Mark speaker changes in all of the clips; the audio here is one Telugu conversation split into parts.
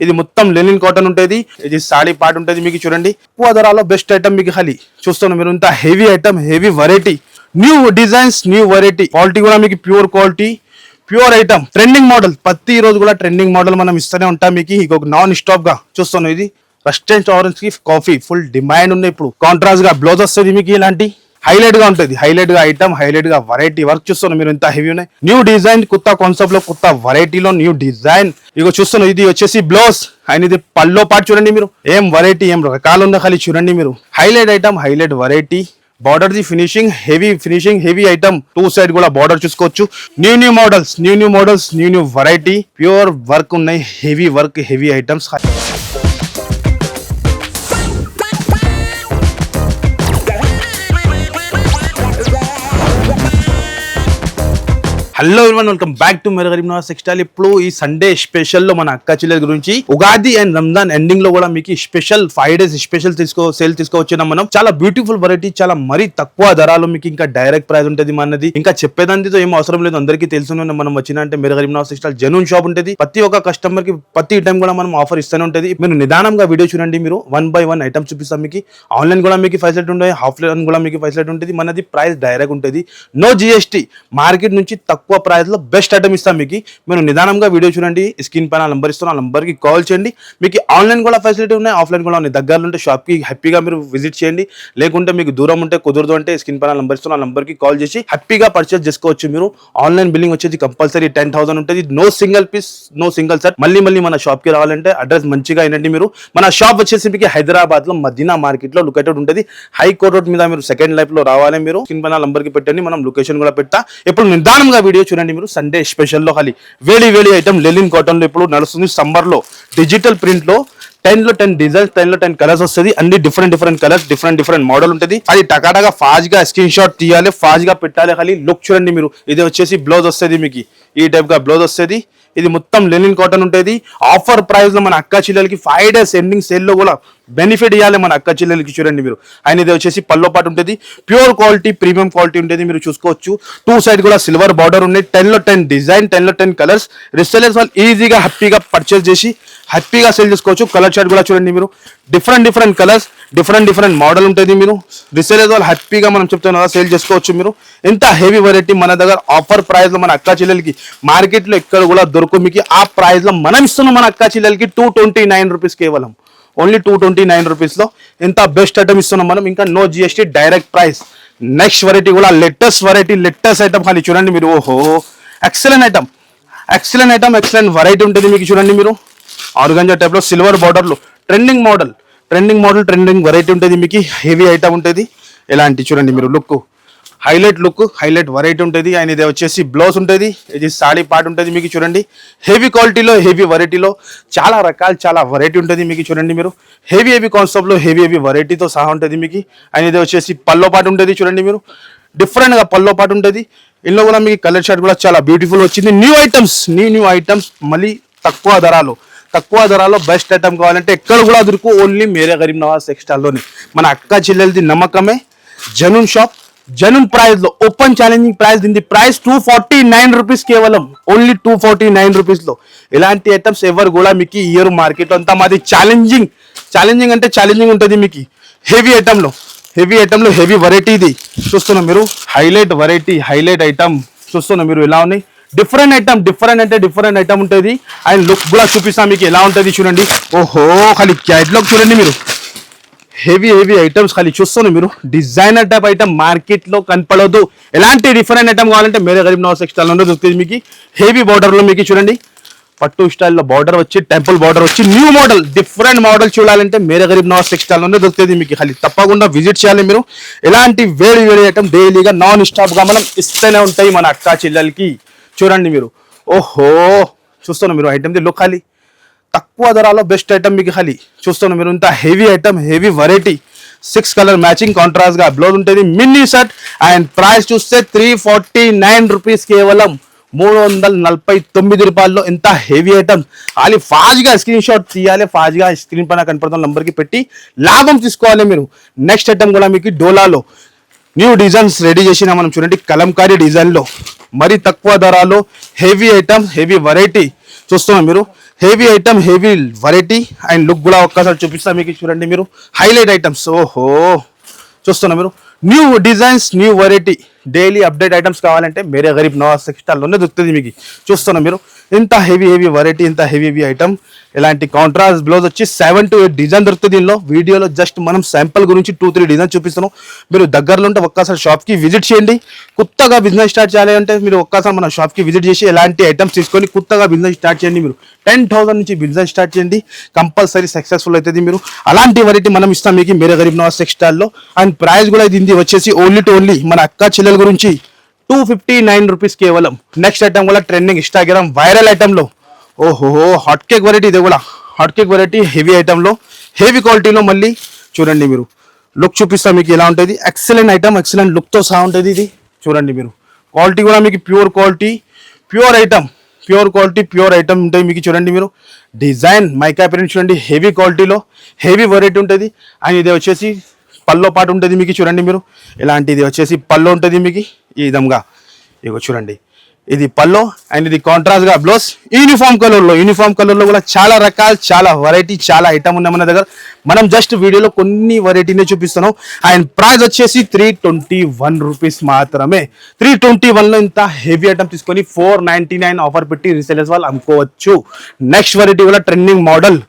Speaker 1: ఇది మొత్తం లెనిన్ కాటన్ ఉంటుంది. ఇది సాడీ పార్ట్ ఉంటుంది మీకు చూడండి. ఎక్కువ ధరలో బెస్ట్ ఐటమ్ మీకు ఖాళీ చూస్తున్నారు మీరు. ఇంత heavy item, heavy variety, new designs, new variety, quality కూడా మీకు pure quality, pure item, trending model. ప్రతి రోజు కూడా ట్రెండింగ్ మోడల్ మనం ఇస్తూనే ఉంటాం మీకు. ఇంకొక నాన్ స్టాప్ గా చూస్తున్నాం. ఇది రస్టెంట్ ఆరెంజ్ కి కాఫీ ఫుల్ డిమాండ్ ఉంది ఇప్పుడు. కాంట్రాస్ట్ గా బ్లౌజ్ వస్తుంది మీకు. ఇలాంటి హైలైట్ గా ఉంటుంది. హైలైట్ గా ఐటమ్, హైలైట్ గా వెరైటీ వర్క్ చూస్తున్నాం మీరు. ఇంత హెవీ ఉన్నాయి. న్యూ డిజైన్, కొత్త కాన్సెప్ట్ లో, కొత్త వెరైటీలో న్యూ డిజైన్. ఇక చూస్తున్నాం. ఇది వచ్చేసి బ్లౌజ్ అండ్ ఇది పల్లో పాటు చూడండి మీరు. ఏం వెరైటీ, ఏం రకాలు ఉందో ఖాళీ చూడండి మీరు. Highlight item, highlight variety. Border the finishing finishing, heavy item. Two side కూడా బార్డర్ చూసుకోవచ్చు. New models, new variety, pure work ఉన్నాయి. Heavy work, heavy items. Hello everyone, welcome back to Mera Garib Nawaz textile. ఇప్పుడు ఈ సండే స్పెషల్ లో మన అక్క చెల్లెల గురించి, ఉగాది అండ్ రంజాన్ ఎండింగ్ లో కూడా మీకు స్పెషల్ 5 days స్పెషల్ సేల్ తీసుకొచ్చినాం మనం. చాలా బ్యూటిఫుల్ వెరైటీ, చాలా మరీ తక్కువ ధరలో మీకు. ఇంకా డైరెక్ట్ ప్రైస్ ఉంటుంది మనది. ఇంకా చెప్పేదానితో ఏం అవసరం లేదు, అందరికీ తెలుసునే. మనం వచ్చిన అంటే మేరా Garib Nawaz textile genuine shop ఉంటుంది. ప్రతి ఒక్క కస్టమర్ కి ప్రతి టైం కూడా మనం ఆఫర్ ఇస్తూనే ఉంటుంది. మీరు నిదానంగా వీడియో చూడండి. మీరు 1 by 1 ఐటమ్స్ చూపిస్తాం మీకు. ఆన్లైన్ కూడా మీకు ఫెసిలిటీ ఉంటుంది, ఆఫ్లైన్ కూడా మీకు ఫెసిలిటీ ఉంటుంది. మనది ప్రైస్ డైరెక్ట్ ఉంటుంది, నో జిఎస్టీ. మార్కెట్ నుంచి తక్కువ ప్రైస్ లో బెస్ట్ ఐటమ్ ఇస్తాం మీకు. మీరు నిదానంగా వీడియో చూడండి. స్క్రీన్ పైన నంబర్ ఇస్తాను, ఆ నంబర్ కి కాల్ చేయండి. మీకు ఆన్లైన్ కూడా ఫెసిలిటీ ఉన్నాయి, ఆఫ్లైన్ కూడా ఉన్నాయి. దగ్గరలో ఉంటే షాప్ కి హ్యాపీగా మీరు విజిట్ చేయండి. లేకుంటే మీకు దూరం ఉంటే కుదరదు అంటే స్క్రీన్ పైన నంబర్ ఇస్తాను, ఆ నంబర్ కి కాల్ చేసి హ్యాపీగా పర్చేస్ చేసుకోవచ్చు మీరు. ఆన్లైన్ బిల్లింగ్ వచ్చేసి కంపల్సరీ 10,000 ఉంటుంది. No single piece, no single set. మళ్ళీ మన షాప్ కి రావాలంటే అడ్రస్ మంచిగా అయినండి మీరు. మన షాప్ వచ్చేసి మీకు హైదరాబాద్ లో మదీనా మార్కెట్ లో లొకేటెడ్ ఉంటుంది. హైకోర్ట్ రోడ్ మీద మీరు సెకండ్ లైఫ్ లో రావాలి. మీరు స్క్రీన్ పైన నంబర్ కి పెట్టండి, మనం లొకేషన్ కూడా పెడతా. ఇప్పుడు నిదానంగా వీడియో చూడండి మీరు. సండే స్పెషల్ లో ఖాళీ వేడి ఐటమ్ లెనిన్ కాటన్ లో ఇప్పుడు నడుస్తుంది. సమ్మర్ లో డిజిటల్ ప్రింట్ లో 10 లో 10 డిజైన్స్, 10 లో 10 కలర్స్ వస్తుంది. అన్ని డిఫరెంట్ కలర్స్, డిఫరెంట్ మోడల్ ఉంటుంది. అది టకాటగా ఫాస్ట్ గా స్క్రీన్ షాట్ తీయాలి, ఫాస్ట్ గా పెట్టాలి. ఖాళీ లుక్ చూడండి మీరు. ఇది వచ్చేసి బ్లౌజ్ వస్తుంది మీకు. ఈ టైప్ గా బ్లౌజ్ వస్తుంది. ఇది మొత్తం లెనిన్ కాటన్ ఉంటుంది. ఆఫర్ ప్రైస్ లో మన అక్క చెల్లెలకి 5 days ఎండింగ్ సేల్ లో కూడా బెనిఫిట్ ఇవ్వాలి మన అక్క చెల్లెలకి. చూడండి మీరు. ఆయన ఇది వచ్చేసి పల్లో పాటు ఉంటుంది. ప్యూర్ క్వాలిటీ, ప్రీమియం క్వాలిటీ ఉంటుంది. మీరు చూసుకోవచ్చు. టూ సైడ్ కూడా సిల్వర్ బార్డర్ ఉన్నాయి. 10 లో 10 డిజైన్, 10 లో 10 కలర్స్. రిసెలర్స్ వాళ్ళు ఈజీగా హ్యాపీగా పర్చేస్ చేసి హ్యాపీగా సేల్ చేసుకోవచ్చు. కలర్ చార్ట్ కూడా చూడండి మీరు. డిఫరెంట్ కలర్స్, డిఫరెంట్ మోడల్ ఉంటుంది. మీరు రిసెలర్స్ వాళ్ళు హ్యాపీగా మనం చెప్తాం కదా సేల్ చేసుకోవచ్చు మీరు. ఎంత హెవీ వెరైటీ మన దగ్గర ఆఫర్ ప్రైస్ లో మన అక్క చెల్లెలకి. మార్కెట్ లో ఎక్కడ కూడా దొరకదు మీకు. ఆ ప్రైస్ లో మనం ఇస్తున్నాం మన అక్క చెల్లెలకి 229 రూపీస్ కేవలం. ఓన్లీ 229 రూపీస్ లో ఎంత బెస్ట్ ఐటమ్ ఇస్తున్నాం మనం. ఇంకా no GST, direct price. Next variety కూడా లేటెస్ట్ ఐటమ్ ఖాళీ చూడండి మీరు. ఓహో, ఎక్సలెంట్ ఐటమ్, ఎక్సలెంట్ వెరైటీ ఉంటుంది మీకు. చూడండి మీరు. ఆర్గంజా టైప్ లో సిల్వర్ బార్డర్ లో ట్రెండింగ్ వెరైటీ ఉంటుంది మీకు. హెవీ ఐటమ్ ఉంటుంది. ఎలాంటి చూడండి మీరు. లుక్ హైలైట్ వెరైటీ ఉంటుంది. అండ్ ఇది వచ్చేసి బ్లౌజ్ ఉంటుంది. ఇది సాడీ పార్ట్ ఉంటుంది మీకు. చూడండి హెవీ క్వాలిటీలో, హెవీ వెరైటీలో చాలా రకాలు, చాలా వెరైటీ ఉంటుంది మీకు. చూడండి మీరు. హెవీ కాన్సెప్ట్ లో హెవీ వెరైటీతో సహా ఉంటుంది మీకు. అండ్ ఇది వచ్చేసి పల్లో పాటు ఉంటుంది. చూడండి మీరు. డిఫరెంట్ గా పల్లో పాటు ఉంటుంది. ఇందులో కూడా మీకు కలర్ షార్ట్ కూడా చాలా బ్యూటిఫుల్ వచ్చింది. న్యూ ఐటమ్స్ మళ్ళీ తక్కువ ధరలో బెస్ట్ ఐటమ్ కావాలంటే ఎక్కడ కూడా దొరుకు. ఓన్లీ మేరా గరీబ్ నవాజ్ టెక్స్టైల్ లోనే. మన అక్క చెల్లెలది నమ్మకమే. జెన్యూన్ షాప్, జెన్యూన్ ప్రైస్ లో, ఓపెన్ ఛాలెంజింగ్ ప్రైస్. దీని ప్రైస్ 249 రూపీస్ కేవలం. ఓన్లీ 249 రూపీస్ లో ఇలాంటి ఐటమ్స్ ఎవరు కూడా మీకు ఇయర్ మార్కెట్ లో. అంతా మాది ఛాలెంజింగ్ అంటే ఛాలెంజింగ్ ఉంటుంది మీకు. హెవీ ఐటమ్ లో హెవీ వెరైటీ. ఇది చూస్తున్నాం మీరు. హైలైట్ వెరైటీ, హైలైట్ ఐటమ్ చూస్తున్నాం మీరు. ఎలా ఉన్నాయి. డిఫరెంట్ ఐటమ్ ఉంటుంది. అండ్ లుక్ కూడా చూపిస్తాం మీకు ఎలా ఉంటుంది. చూడండి. ఓహో, ఖాళీ క్యాటలాగ్ చూడండి మీరు. హెవీ ఐటమ్స్ ఖాళీ చూస్తున్నాం మీరు. డిజైనర్ టైప్ ఐటమ్ మార్కెట్ లో కనపడదు. ఎలాంటి డిఫరెంట్ ఐటమ్ కావాలంటే మేరా గరీబ్ నవాజ్ టెక్స్టైల్ లో దొరుకుతుంది మీకు. హెవీ బార్డర్ లో మీకు చూడండి. పట్టు స్టైల్లో బార్డర్ వచ్చి, టెంపుల్ బార్డర్ వచ్చి, న్యూ మోడల్, డిఫరెంట్ మోడల్ చూడాలంటే మేరా గరీబ్ నవాజ్ టెక్స్టైల్ లోనే దొరుకుతుంది మీకు. ఖాళీ తప్పకుండా విజిట్ చేయాలి మీరు. ఎలాంటి వేడి ఐటమ్ డైలీగా నాన్ స్టాప్ గా మనం ఇస్తూనే ఉంటాయి మన అక్క చెల్లెలకి. చూడండి మీరు. ఓహో, చూస్తున్నాం మీరు. ఐటమ్ లుక్ ఖాళీ తక్కువ ధరలో బెస్ట్ ఐటమ్ మీకు. ఖాళీ చూస్తున్నాం మీరు. ఇంత heavy item, heavy variety. 6 colour matching contrast గా బ్లౌజ్ ఉంటుంది. Mini set. అండ్ ప్రైస్ చూస్తే 349 రూపీస్ కేవలం. 349 రూపాయల్లో ఎంత హెవీ ఐటమ్. ఖాళీ ఫాస్ట్ గా స్క్రీన్ షాట్ తీయాలి, ఫాస్ట్ గా స్క్రీన్ పైన కనపడుతున్న నంబర్ కి పెట్టి లాభం తీసుకోవాలి మీరు. నెక్స్ట్ ఐటమ్ కూడా మీకు డోలాలో న్యూ డిజైన్స్ రెడీ చేసిన మనం. చూడండి కలంకారీ డిజైన్ లో మరి తక్కువ ధరలో హెవీ ఐటమ్, హెవీ వెరైటీ చూస్తున్నాం మీరు. Heavy item, heavy variety and look కూడా ఒక్కసారి చూపిస్తా మీకు. చూడండి మీరు, హైలైట్ ఐటమ్స్. ఓహో, చూస్తున్నా మీరు, new designs, new variety, daily update items కావాలంటే మేరే గరీబ్ నవాజ్ టెక్స్టైల్లోనే దొరుకుతుంది మీకు. చూస్తున్నా మీరు, ఇంత హెవీ వెరైటీ, ఇంత హెవీ ఐటమ్. ఇలాంటి కాంట్రాస్ట్ బ్లౌజ్ వచ్చి 7 to 8 డిజైన్ దొరుకుతుంది దీనిలో. వీడియోలో జస్ట్ మనం శాంపుల్ గురించి 2-3 డిజైన్ చూపిస్తున్నాం. మీరు దగ్గరలో ఉంటే ఒక్కసారి షాప్కి విజిట్ చేయండి. కొత్తగా బిజినెస్ స్టార్ట్ చేయాలి అంటే మీరు ఒక్కసారి మన షాప్కి విజిట్ చేసి ఎలాంటి ఐటమ్స్ తీసుకొని కొత్తగా బిజినెస్ స్టార్ట్ చేయండి. మీరు 10,000 నుంచి బిజినెస్ స్టార్ట్ చేయండి, కంపల్సరీ సక్సెస్ఫుల్ అవుతుంది. మీరు అలాంటి వెరైటీ మనం ఇస్తాం మీకు మేరే గరీబ్ నవాజ్ టెక్స్టైల్లో. అండ్ ప్రైస్ కూడా ఇది వచ్చేసి ఓన్లీ మన అక్క చెల్లెల గురించి 259 రూపీస్ కేవలం. నెక్స్ట్ ఐటమ్ కూడా ట్రెండింగ్ ఇన్స్టాగ్రామ్ వైరల్ ఐటమ్లో, ఓహో, హాట్ కేక్ వెరైటీ. ఇది కూడా హాట్ కేక్ వెరైటీ, హెవీ ఐటమ్లో, హెవీ క్వాలిటీలో. మళ్ళీ చూడండి మీరు, లుక్ చూపిస్తా మీకు ఎలా ఉంటుంది. ఎక్సలెంట్ ఐటమ్, ఎక్సలెంట్ లుక్తో సహా ఉంటుంది ఇది. చూడండి మీరు, క్వాలిటీ కూడా మీకు pure quality, pure item, pure quality, pure item ఉంటుంది మీకు. చూడండి మీరు, డిజైన్ మైకా ప్రింట్ చూడండి, హెవీ క్వాలిటీలో, హెవీ వెరైటీ ఉంటుంది. అండ్ ఇది వచ్చేసి పల్లో పాటు ఉంటుంది మీకు. చూడండి మీరు, ఇలాంటిది వచ్చేసి పల్లో ఉంటుంది మీకు ఈ విధంగా. ఇగో చూడండి, ఇది పల్లో అండ్ ఇది కాంట్రాస్ట్ గా బ్లౌజ్. యూనిఫామ్ కలర్లో కూడా చాలా రకాలు, చాలా వెరైటీ, చాలా ఐటమ్ ఉన్నాయి మన దగ్గర. మనం జస్ట్ వీడియోలో కొన్ని వెరైటీనే చూపిస్తున్నాం. అండ్ ప్రైస్ వచ్చేసి 321 రూపీస్ మాత్రమే. 321లో ఇంత హెవీ ఐటమ్ తీసుకొని 499 ఆఫర్ పెట్టి రీసేలర్స్ వాళ్ళు అమ్ముకోవచ్చు. నెక్స్ట్ వెరైటీ కూడా trending model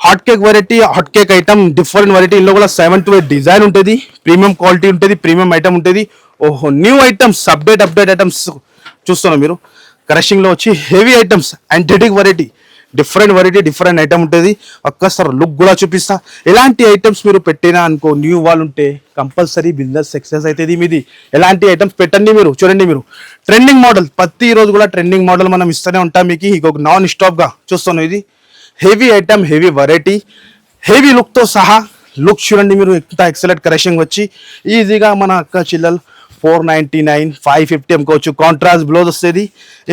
Speaker 1: hot cake variety, hot cake item, different variety. ఇందులో కూడా 7 to 8 డిజైన్ ఉంటుంది, ప్రీమియం క్వాలిటీ ఉంటుంది, ప్రీమియం ఐటమ్ ఉంటుంది. ఓహో, న్యూ ఐటమ్స్, అప్డేట్ ఐటమ్స్ చూస్తున్నాం మీరు. క్రషింగ్ లో వచ్చి heavy items, antique variety, different item ఉంటుంది. ఒక్కసారి లుక్ కూడా చూపిస్తా. ఎలాంటి ఐటమ్స్ మీరు పెట్టినా అనుకో, న్యూ వాళ్ళు ఉంటే కంపల్సరీ బిజినెస్ సక్సెస్ అవుతుంది మీది. ఎలాంటి ఐటమ్స్ పెట్టండి మీరు. చూడండి మీరు, ట్రెండింగ్ మోడల్, ప్రతి రోజు కూడా ట్రెండింగ్ మోడల్ మనం ఇస్తూనే ఉంటాం మీకు. ఇంకొక నాన్ స్టాప్ గా చూస్తున్నాం. ఇది heavy item, heavy variety, heavy లుక్తో సహా. లుక్ చూడండి మీరు, ఎంత ఎక్సలెంట్ కరెక్షన్ వచ్చి ఈజీగా మన అక్క చిల్లలు 499, 550 అమ్ముకోవచ్చు. కాంట్రాస్ట్ బ్లౌజ్ వస్తుంది,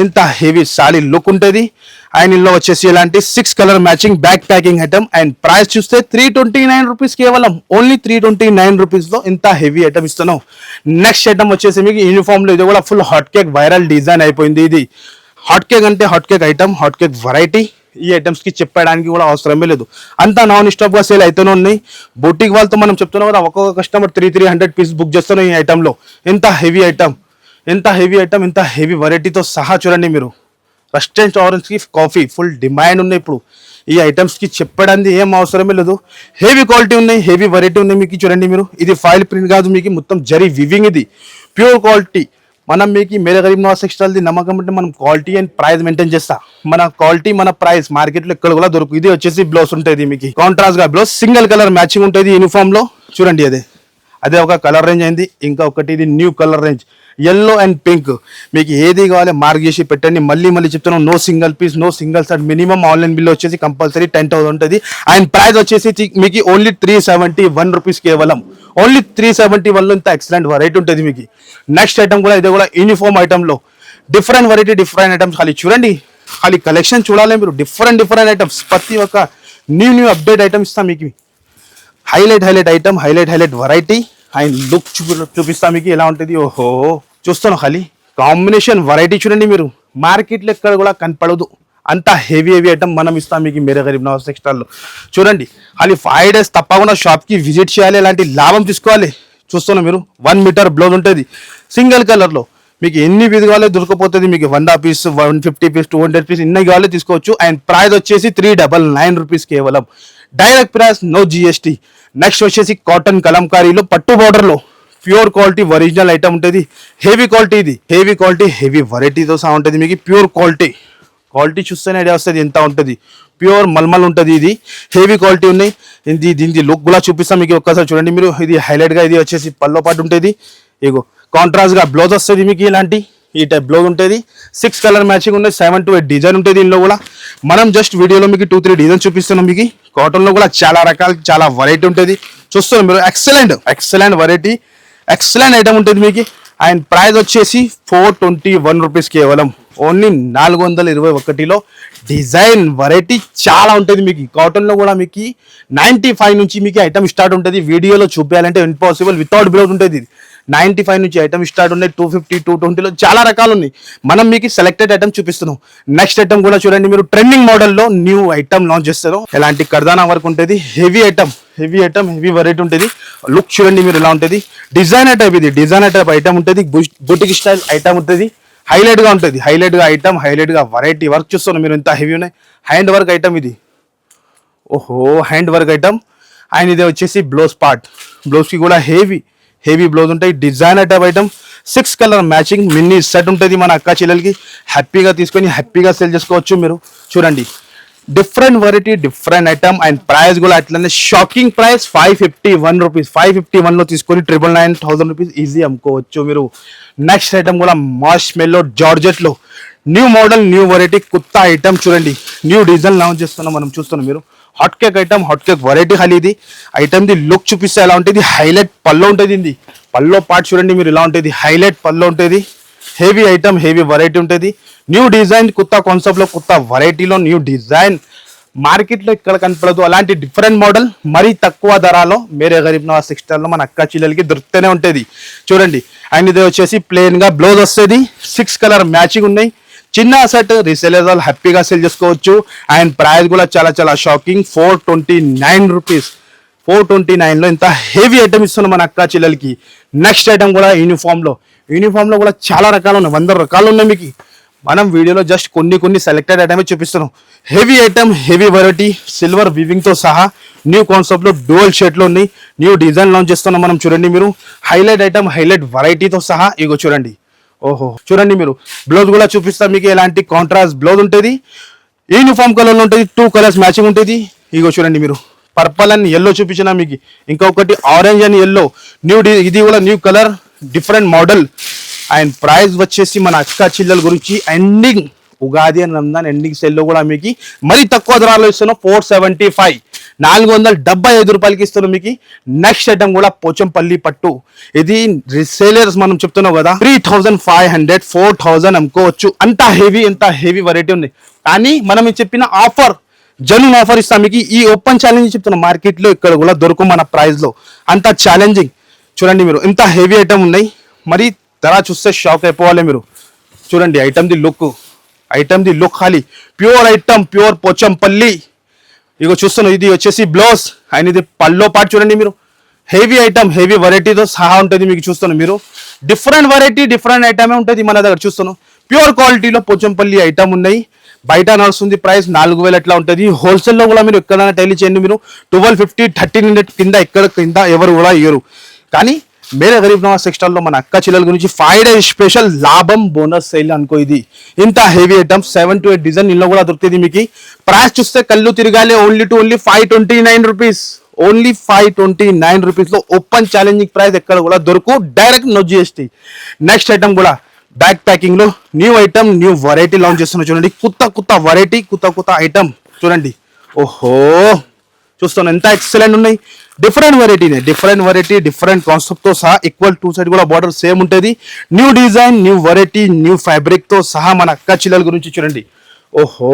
Speaker 1: ఇంత హెవీ సాలిడ్ లుక్ ఉంటుంది. అండ్ ఇందులో వచ్చేసి ఇలాంటి 6 colour matching back packing item. And price చూస్తే 329 రూపీస్ కేవలం. ఓన్లీ 329 రూపీస్లో ఇంత హెవీ ఐటమ్ ఇస్తున్నాం. నెక్స్ట్ ఐటమ్ వచ్చేసి మీకు యూనిఫామ్లో, ఇది కూడా full hot cake viral design అయిపోయింది. ఇది హాట్ కేక్ అంటే hot cake item, hot cake variety. ఈ ఐటమ్స్ కి చెప్పడానికి కూడా అవసరమే లేదు, అంతా నాన్ స్టాప్ గా సేల్ అయితేనే ఉన్నాయి. బొటిక్ వాళ్ళతో మనం చెప్తున్నాం కదా, ఒక్కొక్క కస్టమర్ 300 పీస్ బుక్ చేస్తున్నాం ఈ ఐటమ్ లో. ఎంత హెవీ ఐటమ్, ఇంత హెవీ వెరైటీతో సహా. చూడండి మీరు, రెస్టారెంట్ ఆరెంజ్ కి కాఫీ ఫుల్ డిమాండ్ ఉన్నాయి ఇప్పుడు. ఈ ఐటమ్స్ కి చెప్పడానికి ఏం అవసరమే లేదు. హెవీ క్వాలిటీ ఉన్నాయి, హెవీ వెరైటీ ఉన్నాయి మీకు. చూడండి మీరు, ఇది ఫైల్ ప్రింట్ కాదు మీకు, మొత్తం జరీ వివింగ్. ఇది ప్యూర్ క్వాలిటీ. మనం మీకు మేరే గరీబ్ నవాజ్ టెక్స్టైల్ది నమ్మకం అంటే మనం క్వాలిటీ అండ్ ప్రైస్ మెయింటైన్ చేస్తా. మన క్వాలిటీ, మన ప్రైస్ మార్కెట్లో ఎక్కడ కూడా దొరుకు. ఇది వచ్చేసి బ్లౌజ్ ఉంటుంది మీకు, కాంట్రాస్ట్ గా బ్లౌజ్, సింగిల్ కలర్ మ్యాచింగ్ ఉంటుంది యూనిఫామ్ లో. చూడండి, అదే ఒక కలర్ రేంజ్ అయింది. ఇంకా ఒకటి ఇది new colour range, yellow and pink. మీకు ఏది కావాలి మార్క్ చేసి పెట్టండి. మళ్ళీ చెప్తున్నాం, no single piece, no single shirt. Minimum online bill వచ్చేసి కంపల్సరీ 10,000 ఉంటుంది. అండ్ ప్రైస్ వచ్చేసి మీకు ఓన్లీ 371 రూపీస్ కేవలం. ఓన్లీ 371లో ఇంత ఎక్సలెంట్ వెరైటీ ఉంటుంది మీకు. నెక్స్ట్ ఐటమ్ కూడా ఇది కూడా యూనిఫామ్ ఐటమ్ లో డిఫరెంట్ వెరైటీ, డిఫరెంట్ ఐటమ్స్. ఖాళీ చూడండి, ఖాళీ కలెక్షన్ చూడాలి మీరు. డిఫరెంట్ ఐటమ్స్, ప్రతి ఒక్క న్యూ అప్డేట్ ఐటమ్ ఇస్తాం మీకు. Highlight item, highlight variety. And look చూపిస్తా మీకు ఎలా ఉంటుంది. ఓహో, చూస్తాను ఖాళీ కాంబినేషన్ వెరైటీ చూడండి మీరు, మార్కెట్లో ఎక్కడ కూడా కనపడదు. అంత హెవీ ఐటమ్ మనం ఇస్తాం మీకు మేరే గరీబ్ నవాజ్ టెక్స్టైల్లో. చూడండి, ఖాళీ 5 days తప్పకుండా షాప్కి విజిట్ చేయాలి, ఇలాంటి లాభం తీసుకోవాలి. చూస్తున్నాం మీరు, 1 మీటర్ బ్లౌజ్ ఉంటుంది సింగిల్ కలర్లో. మీకు ఎన్ని పీస్ కావాలో దొరకపోతుంది మీకు. 100 పీస్, 150 పీస్, 200 పీస్, ఇన్ని కావాలో తీసుకోవచ్చు. అండ్ ప్రైస్ వచ్చేసి 399 రూపీస్ కేవలం. Direct price, no GST. Next వచ్చేసి కాటన్ కలంకారీలో పట్టు బార్డర్లో ప్యూర్ క్వాలిటీ ఒరిజినల్ ఐటమ్ ఉంటుంది. హెవీ క్వాలిటీ, ఇది హెవీ క్వాలిటీ, హెవీ వెరైటీతో సహా ఉంటుంది మీకు. ప్యూర్ క్వాలిటీ చూస్తేనే ఐడియా వస్తుంది ఎంత ఉంటుంది. ప్యూర్ మల్మల్ ఉంటుంది. ఇది హెవీ క్వాలిటీ ఉన్నాయి. దీని లుక్ కూడా చూపిస్తాం మీకు ఒక్కసారి చూడండి మీరు. ఇది హైలైట్గా, ఇది వచ్చేసి పల్లో పాటు ఉంటుంది. ఇగో కాంట్రాస్ట్గా బ్లౌజ్ వస్తుంది మీకు. ఇలాంటి ఈ టైప్ బ్లౌజ్ ఉంటుంది. 6 కలర్ మ్యాచింగ్ ఉన్నాయి. 7 to 8 డిజైన్ ఉంటుంది దీనిలో కూడా. మనం జస్ట్ వీడియోలో మీకు 2-3 డిజైన్ చూపిస్తున్నాం మీకు. కాటన్లో కూడా చాలా రకాలు, చాలా వెరైటీ ఉంటుంది. చూస్తున్నాం మీరు, ఎక్సలెంట్ వెరైటీ, ఎక్సలెంట్ ఐటమ్ ఉంటుంది మీకు. అండ్ ప్రైస్ వచ్చేసి 421 రూపీస్ కేవలం. ఓన్లీ 421లో డిజైన్ వెరైటీ చాలా ఉంటుంది మీకు. కాటన్లో కూడా మీకు 95 నుంచి మీకు ఐటమ్ స్టార్ట్ ఉంటుంది. వీడియోలో చూపించాలంటే ఇంపాసిబుల్, వితౌట్ బ్లౌజ్ ఉంటుంది. 95 నుంచి ఐటమ్ స్టార్ట్ ఉన్నాయి, 250 220లో చాలా రకాలు ఉన్నాయి. మనం మీకు సెలెక్టెడ్ ఐటమ్ చూపిస్తున్నాం. నెక్స్ట్ ఐటమ్ కూడా చూడండి, మీరు ట్రెండింగ్ మోడల్లో న్యూ ఐటమ్ లాంచ్ చేస్తారు. ఎలాంటి కర్దానా వర్క్ ఉంటుంది, హెవీ ఐటమ్ హెవీ వెరైటీ ఉంటుంది. లుక్ చూడండి మీరు ఎలా ఉంటుంది, డిజైనర్ టైప్, ఇది డిజైనర్ టైప్ ఐటమ్ ఉంటుంది, బుటిక్ స్టైల్ ఐటమ్ ఉంటుంది. హైలైట్ గా ఉంటుంది, హైలైట్ గా ఐటమ్, హైలైట్ గా వెరైటీ వర్క్ చూస్తున్నారు మీరు, ఎంత హెవీ ఉన్నాయి. హ్యాండ్ వర్క్ ఐటమ్ ఇది, ఓహో హ్యాండ్ వర్క్ ఐటమ్. అండ్ ఇది వచ్చేసి బ్లౌజ్ పార్ట్, బ్లౌజ్ కి కూడా హెవీ బ్లౌజ్ ఉంటాయి. Designer type item, 6 colour matching mini set ఉంటుంది. మన అక్క చెల్లెలకి హ్యాపీగా తీసుకొని హ్యాపీగా సేల్ చేసుకోవచ్చు. మీరు చూడండి, different variety, different item. And price కూడా అట్లనే షాకింగ్ ప్రైస్, 551 రూపీస్. 551లో తీసుకొని 999,000 రూపీస్ ఈజీ అమ్ముకోవచ్చు మీరు. నెక్స్ట్ ఐటమ్ కూడా మాష్ మెల్లో జార్జెట్ లో న్యూ మోడల్, న్యూ వెరైటీ, కొత్త ఐటమ్ చూడండి, న్యూ డిజైన్ లాంచ్ చేస్తున్నాం మనం, చూస్తున్నాం మీరు. Hot cake item, hot cake variety. ఖాళీ ఇది ఐటమ్ ది లుక్ చూపిస్తే ఎలా ఉంటుంది, హైలైట్ పల్లో ఉంటుంది. ఇది పల్లో పార్ట్ చూడండి మీరు ఎలా ఉంటుంది, హైలైట్ పల్లో ఉంటుంది. హెవీ ఐటమ్, హెవీ వెరైటీ ఉంటుంది. న్యూ డిజైన్, కొత్త కాన్సెప్ట్ లో, కొత్త వెరైటీలో న్యూ డిజైన్ మార్కెట్లో ఇక్కడ కనపడదు. అలాంటి డిఫరెంట్ మోడల్ మరీ తక్కువ ధరలో మేరే గరీబ్ నవాజ్ టెక్స్టైల్లో మన అక్క చెల్లెలకి దొరుకుతూనే ఉంటుంది చూడండి. అండ్ ఇది వచ్చేసి ప్లెయిన్ గా బ్లౌజ్ వస్తుంది, 6 కలర్ మ్యాచింగ్ ఉన్నాయి. చిన్న సెట్ రీసేలర్స్ వాళ్ళు హ్యాపీగా సేల్ చేసుకోవచ్చు. అండ్ ప్రైస్ కూడా చాలా షాకింగ్, 429 రూపీస్. 429లో ఇంత హెవీ ఐటమ్ ఇస్తున్నాం మన అక్క చెల్లెలకి. నెక్స్ట్ ఐటమ్ కూడా యూనిఫామ్ లో కూడా చాలా రకాలు ఉన్నాయి, 100 రకాలు ఉన్నాయి మీకు. మనం వీడియోలో జస్ట్ కొన్ని సెలెక్టెడ్ ఐటమే చూపిస్తున్నాం. Heavy item, heavy variety, silver weaving తో సహా న్యూ కాన్సెప్ట్ లో డ్యూయల్ షర్ట్ లో ఉన్నాయి. న్యూ డిజైన్ లాంచ్ చేస్తున్నాం మనం, చూడండి మీరు. హైలైట్ ఐటమ్, హైలైట్ వెరైటీతో సహా ఇగో చూడండి. ఓహో చూడండి మీరు, బ్లౌజ్ కూడా చూపిస్తాం మీకు. ఎలాంటి కాంట్రాస్ట్ బ్లౌజ్ ఉంటుంది, యూనిఫామ్ కలర్ లో ఉంటుంది, 2 కలర్స్ మ్యాచింగ్ ఉంటుంది. ఇగో చూడండి మీరు, పర్పల్ అండ్ ఎల్లో చూపించిన మీకు, ఇంకొకటి ఆరెంజ్ అండ్ ఎల్లో న్యూ, ఇది కూడా new colour, different model. And price వచ్చేసి మన అక్క చెల్లెల గురించి ending Ugadi and Ramzan ending sale లో కూడా మీకు మరీ తక్కువ ధరలో ఇస్తున్నాం. 475, 475 రూపాయలకి ఇస్తున్నాం మీకు. నెక్స్ట్ ఐటమ్ కూడా పోచంపల్లి పట్టు, ఇది రీసేలర్స్ మనం చెప్తున్నాం కదా, 3500 4000 అమ్ముకోవచ్చు. అంత హెవీ వెరైటీ ఉంది. కానీ మనం చెప్పిన ఆఫర్, జెన్యూన్ ఆఫర్ ఇస్తాం మీకు. ఈ ఓపెన్ ఛాలెంజ్ చెప్తున్నాం, మార్కెట్ లో ఇక్కడ కూడా దొరకవు మన ప్రైస్ లో, అంత ఛాలెంజింగ్. చూడండి మీరు, ఇంత హెవీ ఐటమ్ ఉన్నాయి. మరి ధర చూస్తే షాక్ అయిపోవాలి మీరు. చూడండి ఐటమ్ ది లుక్ ఖాళీ ప్యూర్ ఐటమ్, ప్యూర్ పోచంపల్లి. ఇగో చూస్తున్నాం, ఇది వచ్చేసి బ్లౌజ్ అండ్ ఇది పల్లో పార్ట్. చూడండి మీరు, హెవీ ఐటమ్, హెవీ వెరైటీతో సహా ఉంటుంది మీకు. చూస్తున్నాం మీరు, డిఫరెంట్ వెరైటీ, డిఫరెంట్ ఐటమే ఉంటుంది మన దగ్గర. చూస్తున్నాం ప్యూర్ క్వాలిటీలో పోచంపల్లి ఐటమ్ ఉన్నాయి. బయట నడుస్తుంది ప్రైస్ 4000 ఎట్లా ఉంటుంది. హోల్సేల్లో కూడా మీరు ఎక్కడైనా టైలీ చేయండి మీరు, 1250 1300 కింద ఎవరు కూడా ఇయ్యరు. కానీ మేరే గరీబ్ నవాజ్ టెక్స్టైల్లో మన అక్క చెల్లెల గురించి 5 days స్పెషల్ లాభం బోనస్ సేల్ అనుకో. ఇది ఇంత హెవీ ఐటమ్, 7 to 8 డిజైన్ ఇంట్లో కూడా దొరుకుతుంది మీకు. ప్రైస్ చూస్తే కళ్ళు తిరగాలి. ఓన్లీ 529 రూపీస్, ఓన్లీ 529 రూపీస్ లో ఓపెన్ ఛాలెంజింగ్ ప్రైస్ ఎక్కడ కూడా దొరుకు, direct no GST. Next item కూడా బ్యాక్ ప్యాకింగ్ లో new item, new variety launch చేస్తున్నా చూడండి. కొత్త వెరైటీ, కొత్త ఐటమ్ చూడండి. ఓహో చూస్తాను ఎంత ఎక్సలెంట్ ఉన్నాయి. డిఫరెంట్ వెరైటీ, డిఫరెంట్ కాన్సెప్ట్ తో సహా, ఈక్వల్ 2 సైడ్ కూడా బార్డర్ సేమ్ ఉంటుంది. New design, new variety, new fabric తో సహా మన అక్క చెల్లెల గురించి చూడండి. ఓహో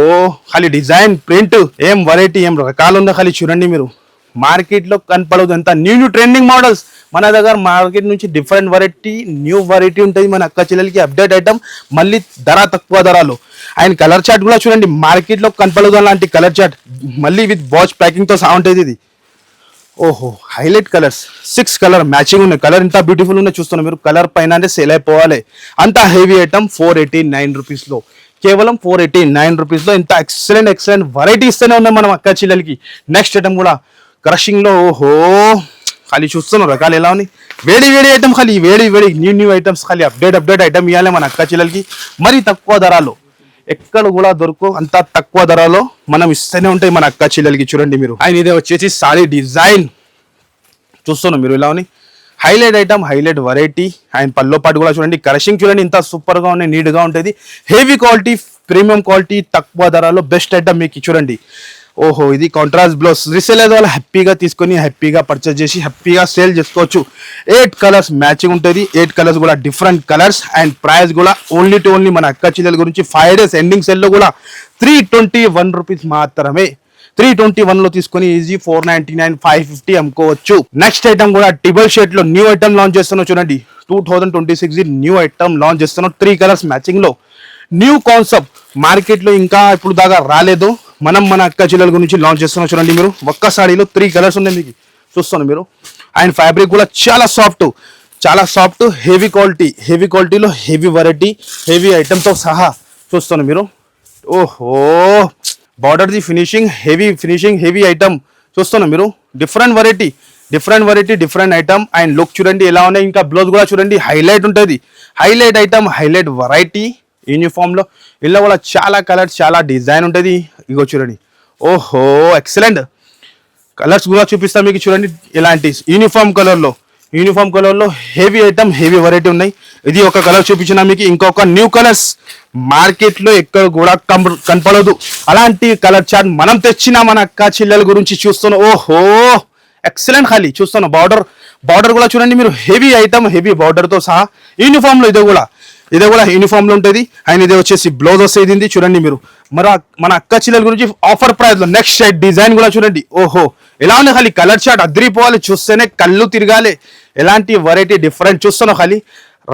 Speaker 1: ఖాళీ డిజైన్, ప్రింట్, ఏం వెరైటీ, ఏం రకాలు ఉందో ఖాళీ చూడండి మీరు. మార్కెట్ లో కనపడదు ఎంత న్యూ ట్రెండింగ్ మోడల్స్ మన దగ్గర. మార్కెట్ నుంచి డిఫరెంట్ వెరైటీ, న్యూ వెరైటీ ఉంటుంది మన అక్క చెల్లెలకి. అప్డేట్ ఐటమ్, మళ్ళీ ధర తక్కువ ధరలో. అండ్ కలర్ చార్ట్ కూడా చూడండి, మార్కెట్ లో కనపడదు అలాంటి కలర్ చార్ట్, మళ్ళీ విత్ బాచ్ ప్యాకింగ్ తో సహా ఉంటుంది ఇది. ఓహో హైలైట్ కలర్స్, 6 కలర్ మ్యాచింగ్ ఉన్నాయి. కలర్ ఇంత బ్యూటిఫుల్ ఉన్నాయి చూస్తున్నాం మీరు. కలర్ పైన అంటే సేల్ అయిపోవాలి. అంత హెవీ ఐటమ్ 489 రూపీస్ లో, కేవలం 489 రూపీస్ లో ఇంత ఎక్సలెంట్ వెరైటీ ఇస్తూనే ఉన్నాయి మనం అక్క చెల్లెలకి. నెక్స్ట్ ఐటమ్ కూడా క్రషింగ్ లో, ఓహో ఖాళీ చూస్తున్నాం రకాలు ఎలా ఉన్నాయి. వేడి ఐటమ్, ఖాళీ వేడి న్యూ ఐటమ్స్, ఖాళీ అప్డేట్ ఐటమ్ ఇవ్వాలి మన అక్క చెల్లెలకి. మరి తక్కువ ధరలో, ఎక్కడ కూడా దొరకు అంత తక్కువ ధరలో మనం ఇస్తూనే ఉంటాయి మన అక్క చెల్లెలకి. చూడండి మీరు. అండ్ ఇదే వచ్చేసి సారీ డిజైన్ చూస్తున్నాం మీరు ఎలా ఉన్నాయి. Highlight item, highlight variety. And పల్లో పాటు కూడా చూడండి, కరషింగ్ చూడండి ఇంత సూపర్ గా ఉన్నాయి, నీట్ గా ఉంటుంది. హెవీ క్వాలిటీ, ప్రీమియం క్వాలిటీ, తక్కువ ధరలో బెస్ట్ ఐటమ్ మీకు చూడండి. ఓహో ఇది కాంట్రాస్ట్ బ్లౌజ్, రీసేలర్ వాళ్ళు హ్యాపీగా తీసుకొని హ్యాపీగా పర్చేస్ చేసి హ్యాపీగా సేల్ చేసుకోవచ్చు. 8 కలర్స్ మ్యాచింగ్ ఉంటుంది, 8 కలర్స్ కూడా డిఫరెంట్ కలర్స్. అండ్ ప్రైస్ కూడా ఓన్లీ మన అక్క చెల్లెల గురించి 5 days ఎండింగ్ సేల్ లో కూడా 321 రూపీస్ మాత్రమే. 321 లో తీసుకొని ఈజీ 499 550 అమ్ముకోవచ్చు. నెక్స్ట్ ఐటమ్ కూడా టిబల్ షేడ్ లో న్యూ ఐటమ్ లాంచ్ చేస్తున్నాం చూడండి. 2026 న్యూ ఐటమ్ లాంచ్ చేస్తున్నాం. 3 కలర్స్ మ్యాచింగ్ లో న్యూ కాన్సెప్ట్ మార్కెట్ లో ఇంకా ఇప్పుడు దాకా రాలేదు. మనం మన అక్క చెల్లెల గురించి లాంచ్ చేస్తున్నాం చూడండి. మీరు ఒక్క సాడీలో 3 కలర్స్ ఉన్నాయి మీకు చూస్తాను మీరు. అండ్ ఫ్యాబ్రిక్ కూడా చాలా సాఫ్ట్ హెవీ క్వాలిటీలో హెవీ వెరైటీ హెవీ ఐటమ్తో సహా చూస్తాను మీరు. ఓహో border the finishing heavy item చూస్తాను మీరు. Different variety different item. And look చూడండి ఎలా ఉన్నాయి. ఇంకా బ్లౌజ్ కూడా చూడండి హైలైట్ ఉంటుంది. Highlight item highlight variety uniform లో. ఇలా కూడా చాలా కలర్స్ చాలా డిజైన్ ఉంటుంది. ఇగో చూడండి ఓహో ఎక్సలెంట్ కలర్స్ కూడా చూపిస్తాను మీకు చూడండి. ఇలాంటి యూనిఫామ్ కలర్ లో హెవీ ఐటమ్ హెవీ వెరైటీ ఉన్నాయి. ఇది ఒక కలర్ చూపించిన మీకు. ఇంకొక న్యూ కలర్స్ మార్కెట్ లో ఎక్కడ కూడా కనపడదు. అలాంటి కలర్ చార్ట్ మనం తెచ్చిన మన అక్క చెల్లెల గురించి చూస్తున్నాం. ఓహో ఎక్సలెంట్ ఖాళీ చూస్తాను. బార్డర్ కూడా చూడండి మీరు. హెవీ ఐటమ్ హెవీ బార్డర్ తో సహా యూనిఫామ్ లో ఇదే కూడా యూనిఫామ్ లో ఉంటుంది. అండ్ ఇది వచ్చేసి బ్లౌజ్ వస్తుంది చూడండి మీరు. మరి మన అక్క చెల్లెల గురించి ఆఫర్ ప్రైస్ లో నెక్స్ట్ డిజైన్ కూడా చూడండి. ఓహో ఎలా ఉంది ఖాళీ కలర్ చార్ట్ అద్రిపోవాలి. చూస్తేనే కళ్ళు తిరగాలి. ఎలాంటి వెరైటీ డిఫరెంట్ చూస్తున్నావు ఖాళీ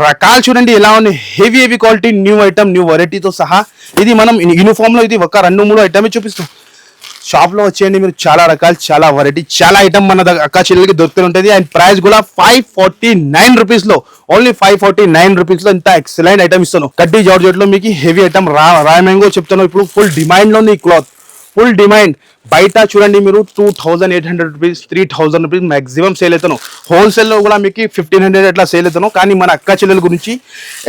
Speaker 1: రకాలు చూడండి ఎలా ఉంది. Heavy quality new item new వెరైటీతో సహా. ఇది మనం యూనిఫామ్ లో ఇది ఒక 2-3 ఐటమే చూపిస్తాం. షాప్ లో వచ్చేయండి మీరు. చాలా రకాలు చాలా వెరైటీ చాలా ఐటమ్ మన అక్క చెల్లెలకి దొరుకుతూ ఉంటుంది. అండ్ ప్రైస్ కూడా 549 రూపీస్ లో ఓన్లీ 549 రూపీస్ లో ఇంత ఎక్సలెంట్ ఐటమ్ ఇస్తాను. కడ్డీ జార్జెట్ లో మీకు హెవీ ఐటమ్ రాయమంగో చెప్తాను. ఇప్పుడు ఫుల్ డిమాండ్ లో ఉంది ఈ క్లాత్. ఫుల్ డిమాండ్ బయట చూడండి మీరు 2800 రూపీస్ 3000 రూపీస్ మాక్సిమం సేల్ అవుతాను. హోల్సేల్ లో కూడా మీకు 1500 అట్లా సేల్ అవుతాను. కానీ మన అక్క చెల్లెల గురించి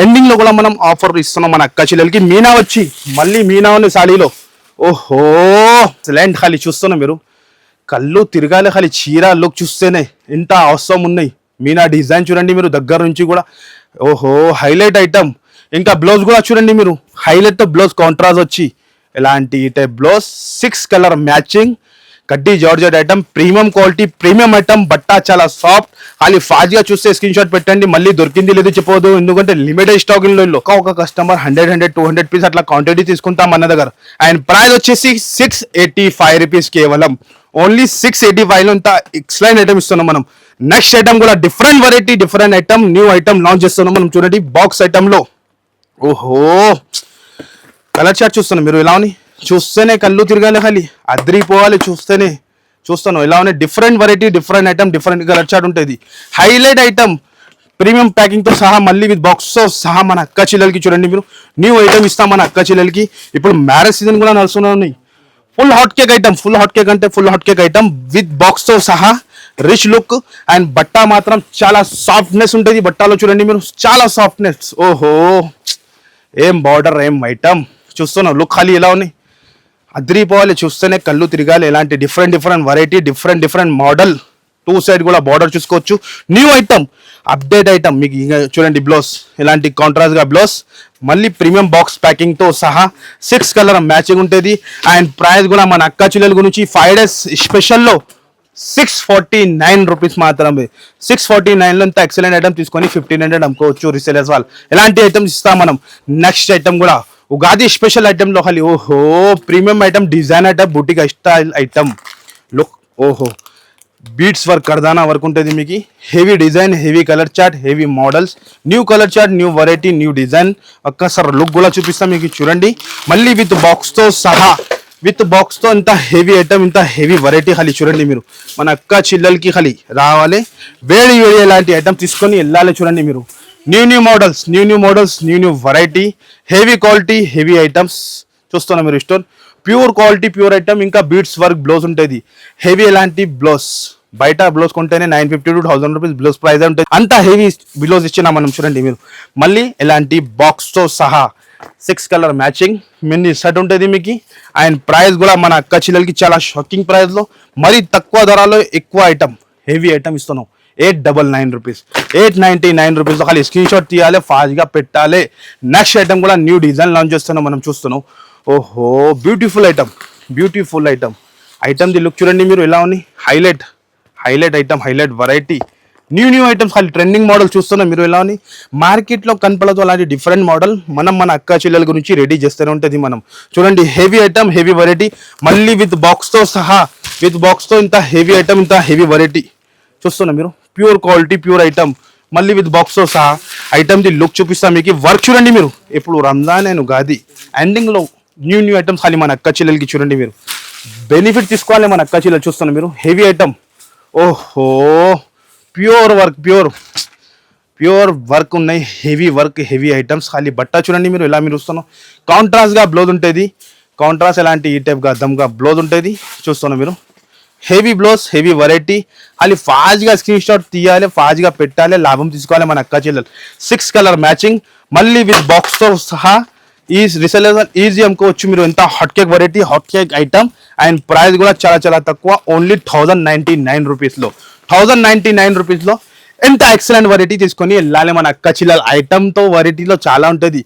Speaker 1: ఎండింగ్ లో కూడా మనం ఆఫర్ ఇస్తున్నాం మన అక్క చెల్లెలకి. మీనా వచ్చి మళ్ళీ మీనా ఉంది సాడీలో. ఓహో ఎక్సలెంట్ ఖాళీ చూస్తున్నా మీరు. కళ్ళు తిరగాలి ఖాళీ చీర లుక్ చూస్తేనే ఎంత అవసరం ఉన్నాయి. మీనా డిజైన్ చూడండి మీరు దగ్గర నుంచి కూడా. ఓహో హైలైట్ ఐటమ్. ఇంకా బ్లౌజ్ కూడా చూడండి మీరు. హైలైట్ బ్లౌజ్ కాంట్రాస్ట్ వచ్చి ఎలాంటి టైప్ బ్లౌజ్ 6 కలర్ మ్యాచింగ్ కడ్డీ georgette item premium quality premium item. బట్ట చాలా సాఫ్ట్. ఖాళీ ఫాస్ట్ గా చూస్తే స్క్రీన్ షాట్ పెట్టండి. మళ్ళీ దొరికింది లేదు చెప్పదు. ఎందుకంటే లిమిటెడ్ స్టాక్ లో ఒక కస్టమర్ 100-200 పీస్ అట్లా క్వాంటిటీ తీసుకుంటాం మన దగ్గర. అండ్ ప్రైస్ వచ్చేసి 685 రూపీస్ కేవలం. ఓన్లీ 685 లో ఇంత ఎక్సలెంట్ ఐటమ్ ఇస్తున్నాం మనం. నెక్స్ట్ ఐటమ్ కూడా different variety different item new item launch చేస్తున్నాం మనం చూడండి. బాక్స్ ఐటమ్ లో ఓహో కలర్ చార్ట్ చూస్తున్నాం మీరు. ఎలా ఉంది చూస్తేనే కళ్ళు తిరగాలి ఖాళీ అద్రిపోవాలి. చూస్తాను ఎలా ఉన్నాయి. Different variety different item different colour chart ఉంటుంది. హైలైట్ ఐటమ్ ప్రీమియం ప్యాకింగ్ తో సహా మళ్ళీ విత్ బాక్స్ తో సహా మన అక్క చెల్లెలకి చూడండి మీరు. న్యూ ఐటమ్ ఇస్తాం మన అక్క చెల్లెలకి. ఇప్పుడు మ్యారేజ్ సీజన్ కూడా నడుస్తున్నాయి. Full hot cake item with box తో సహా రిచ్ లుక్. అండ్ బట్ట మాత్రం చాలా సాఫ్ట్నెస్ ఉంటుంది. బట్టలో చూడండి మీరు చాలా సాఫ్ట్నెస్. ఓహో ఏం బార్డర్ ఏం ఐటమ్ చూస్తున్నావు. లుక్ ఖాళీ ఎలా ఉన్నాయి అద్రిపోవాలి. చూస్తేనే కళ్ళు తిరగాలి. ఎలాంటి different variety different model. 2 side కూడా బార్డర్ చూసుకోవచ్చు. న్యూ ఐటమ్ అప్డేట్ ఐటమ్ మీకు చూడండి. బ్లౌజ్ ఇలాంటి కాంట్రాస్ట్ గా బ్లౌజ్ మళ్ళీ ప్రీమియం బాక్స్ ప్యాకింగ్ తో సహా 6 కలర్ మ్యాచింగ్ ఉంటుంది. అండ్ ప్రైస్ కూడా మన అక్క చెల్లెల గురించి 5 డేస్ స్పెషల్లో 649 రూపీస్ మాత్రమే. 649 లో ఇంత ఎక్సలెంట్ ఐటమ్ తీసుకొని 1500 అమ్ముకోవచ్చు రీసేలర్స్ వాళ్ళు. ఎలాంటి ఐటమ్స్ ఇస్తాం మనం. నెక్స్ట్ ఐటమ్ కూడా ఉగాది స్పెషల్ ఐటమ్ లో ఖాళీ ఓహో premium item design item boutique style item look. ఓహో బీట్స్ వర్క్ కర్దానా వర్క్ ఉంటుంది మీకు. Heavy design heavy colour chart heavy models new colour chart new variety new design. ఒక్కసారి లుక్ కూడా చూపిస్తాం మీకు చూడండి. మళ్ళీ విత్ బాక్స్ తో సహా ఇంత హెవీ ఐటమ్ ఇంత హెవీ వెరైటీ ఖాళీ చూడండి మీరు. మన అక్క చెల్లెలకి ఖాళీ రావాలి వేడి ఇలాంటి ఐటమ్ తీసుకొని వెళ్ళాలి చూడండి మీరు. New models new variety heavy quality heavy items చూస్తున్నా మీరు. Stone pure quality pure item. ఇంకా బీట్స్ వర్క్ బ్లౌజ్ ఉంటుంది. హెవీ ఎలాంటి బ్లౌజ్ బయట బ్లౌజ్ కొంటేనే 950 to 1000 రూపీస్ బ్లౌజ్ ప్రైస్ ఉంటుంది. అంత హెవీ బ్లౌజ్ ఇచ్చినా మనం చూడండి మీరు. మళ్ళీ ఎలాంటి బాక్స్ తో సహా 6 కలర్ మ్యాచింగ్ మినీ సెట్ ఉంటుంది మీకు. అండ్ ప్రైస్ కూడా మన అక్క చెల్లెలకి చాలా షాకింగ్ ప్రైస్ లో మరీ తక్కువ ధరలో ఎక్కువ ఐటమ్ హెవీ ఐటమ్ ఇస్తున్నాం. 899 రూపీస్ 899 రూపీస్ ఖాళీ స్క్రీన్ షాట్ తీయాలి ఫాస్ట్ గా పెట్టాలి. నెక్స్ట్ ఐటమ్ కూడా న్యూ డిజైన్ లాంచ్ చేస్తున్నాం మనం చూస్తున్నాం. ఓహో బ్యూటిఫుల్ ఐటమ్ ది లుక్ చూడండి మీరు ఎలా ఉంది. Highlight item highlight variety new items ఖాళీ ట్రెండింగ్ మోడల్ చూస్తున్నాం మీరు. ఎలా అని మార్కెట్లో కనపడదు అలాంటి డిఫరెంట్ మోడల్ మన అక్క చెల్లెల గురించి రెడీ చేస్తూనే ఉంటుంది మనం. చూడండి హెవీ ఐటమ్, హెవీ వెరైటీ, మళ్ళీ విత్ బాక్స్తో సహా, విత్ బాక్స్తో ఇంత హెవీ ఐటమ్, ఇంత హెవీ వెరైటీ చూస్తున్నాం మీరు. ప్యూర్ క్వాలిటీ, ప్యూర్ ఐటమ్, మళ్ళీ విత్ బాక్స్తో సహా ఐటమ్ ది లుక్ చూపిస్తాం మీకు. వర్క్ చూడండి మీరు. ఇప్పుడు రంజాన్ అండ్ ఉగాది ఎండింగ్లో న్యూ ఐటమ్స్ ఖాళీ మన అక్క చెల్లెలకి చూడండి మీరు. బెనిఫిట్ తీసుకోవాలి మన అక్క చెల్లెలు. చూస్తున్నాం మీరు హెవీ ఐటమ్. ఓహో, ప్యూర్ వర్క్, ప్యూర్ వర్క్ ఉన్నాయి, హెవీ వర్క్, హెవీ ఐటమ్స్ ఖాళీ. బట్ట చూడండి మీరు ఎలా మీరు చూస్తున్నాం. కాంట్రాస్ట్గా బ్లౌజ్ ఉంటుంది, కాంట్రాస్ట్ ఎలాంటి ఈ టైప్గా దమ్గా బ్లౌజ్ ఉంటుంది చూస్తున్నాం మీరు. Heavy blouse, heavy variety. ఖాళీ ఫాస్ట్గా స్క్రీన్ షాట్ తీయాలి, ఫాస్ట్గా పెట్టాలి, లాభం తీసుకోవాలి మన అక్క చెల్లెలు. 6 కలర్ మ్యాచింగ్, మళ్ళీ విత్ బాక్స్తో సహా ఈ రిసెలర్ ఈజీ అమ్ముకోవచ్చు మీరు. ఎంత hot cake variety, hot cake item, and price కూడా చాలా తక్కువ, ఓన్లీ 1099 రూపీస్లో. 1099 రూపీస్లో ఎంత ఎక్సలెంట్ వెరైటీ తీసుకొని వెళ్ళాలి మన అక్క చెల్లెలు. ఐటమ్తో వెరైటీలో చాలా ఉంటుంది.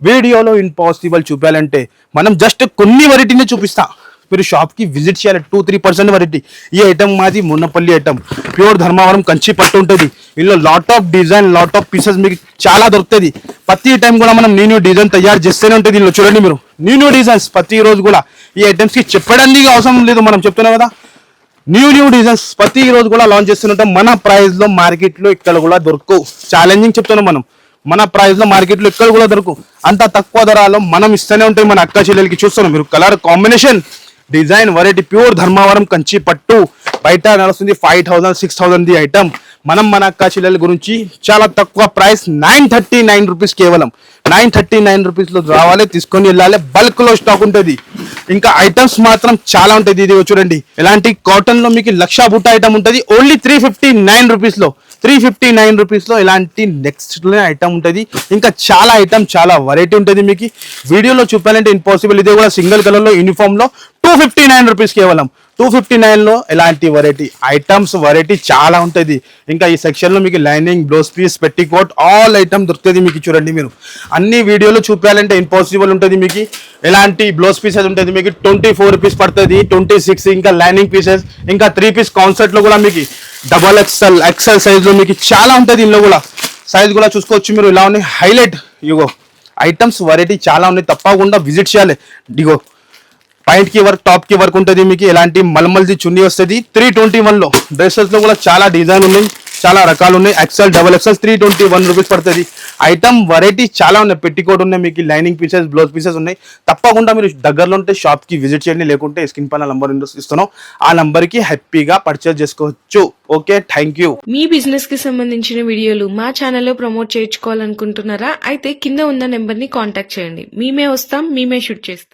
Speaker 1: వీడియోలో ఇంపాసిబుల్ చూపించాలంటే మనం జస్ట్ కొన్ని వెరైటీని చూపిస్తా. మీరు షాప్కి విజిట్ చేయాలి. 2-3% వెరైటీ. ఈ ఐటమ్ మాది మున్నపల్లి ఐటమ్, ప్యూర్ ధర్మవరం కంచి పట్టు ఉంటుంది. ఇందులో lot of design, lot of pieces మీకు చాలా దొరుకుతుంది. ప్రతి టైం కూడా మనం న్యూ డిజైన్ తయారు చేస్తూనే ఉంటుంది. ఇందులో చూడండి మీరు న్యూ డిజైన్స్ ప్రతి రోజు కూడా. ఈ ఐటమ్స్కి చెప్పడానికి అవసరం లేదు, మనం చెప్తున్నాం కదా. న్యూ డిజైన్స్ ప్రతి రోజు కూడా లాంచ్ చేస్తుంటాం. మన ప్రైస్లో మార్కెట్లో ఇక్కడ కూడా దొరకవు. ఛాలెంజింగ్ చెప్తున్నాం మనం. మన ప్రైస్లో మార్కెట్లో ఇక్కడ కూడా దొరకవు. అంత తక్కువ ధరలో మనం ఇస్తూనే ఉంటాం మన అక్క చెల్లెలకి. చూస్తున్నాం మీరు colour combination, design, variety, pure Dharmavaram Kanchi పట్టు. బయట నడుస్తుంది 5000, 6000 ది ఐటమ్. మన అక్క చెల్లెల గురించి చాలా తక్కువ ప్రైస్, 939 రూపీస్, కేవలం 939 రూపీస్లో రావాలి, తీసుకొని వెళ్ళాలి. బల్క్లో స్టాక్ ఉంటుంది. ఇంకా ఐటమ్స్ మాత్రం చాలా ఉంటుంది. ఇది చూడండి ఎలాంటి కాటన్లో మీకు లక్ష బుట్ట ఐటమ్ ఉంటుంది, ఓన్లీ 359 రూపీస్లో. 359 రూపీస్లో ఇలాంటి నెక్స్ట్ ఐటమ్ ఉంటుంది. ఇంకా చాలా ఐటమ్, చాలా వెరైటీ ఉంటుంది మీకు. వీడియోలో చూపాలంటే ఇంపాసిబుల్. ఇదే కూడా సింగిల్ కలర్లో యూనిఫామ్లో 259 రూపీస్, కేవలం 259లో ఎలాంటి వెరైటీ ఐటమ్స్, వెరైటీ చాలా ఉంటుంది. ఇంకా ఈ సెక్షన్లో మీకు lining, blouse piece, petticoat, all item దొరుకుతుంది మీకు. చూడండి మీరు అన్ని వీడియోలో చూపాలంటే ఇంపాసిబుల్ ఉంటుంది మీకు. ఎలాంటి బ్లౌజ్ పీసెస్ ఉంటుంది మీకు 24 రూపీస్ పడుతుంది, 26. ఇంకా లైనింగ్ పీసెస్, ఇంకా 3 పీస్ కాన్సెప్ట్లో కూడా మీకు XL సైజ్లో మీకు చాలా ఉంటుంది. ఇందులో కూడా సైజ్ కూడా చూసుకోవచ్చు మీరు. ఇలా ఉన్నాయి హైలైట్. ఇగో ఐటమ్స్, వెరైటీ చాలా ఉన్నాయి. తప్పకుండా విజిట్ చేయాలి. ఇగో పాయింట్ కి వర్క్, టాప్ కి వర్క్ ఉంటుంది మీకు. ఎలాంటి మల్మల్ది చున్నీ వస్తుంది. 321లో డ్రెస్సెస్ లో కూడా చాలా డిజైన్ ఉన్నాయి, చాలా రకాలు ఉన్నాయి. XL, XXL 321 రూపీస్ పడుతుంది. ఐటమ్ వెరైటీ చాలా ఉన్నాయి. పెట్టికోట్ ఉన్నాయి మీకు, లైనింగ్ పీసెస్, బ్లౌజ్ పీసెస్ ఉన్నాయి. తప్పకుండా మీరు దగ్గరలో ఉంటే షాప్ కి విజిట్ చేయండి, లేకుంటే స్క్రీన్ పైన నంబర్ ఇస్తున్నాం, ఆ నంబర్ కి హ్యాపీగా పర్చేస్ చేసుకోవచ్చు. Okay, thank you.
Speaker 2: Me business కి సంబంధించిన వీడియోలు మా ఛానల్లో ప్రమోట్ చేయించుకోవాలనుకుంటున్నారా? అయితే కింద ఉన్న నెంబర్ ని కాంటాక్ట్ చేయండి. మేమే వస్తాం, మేమే షూట్ చేస్తాం.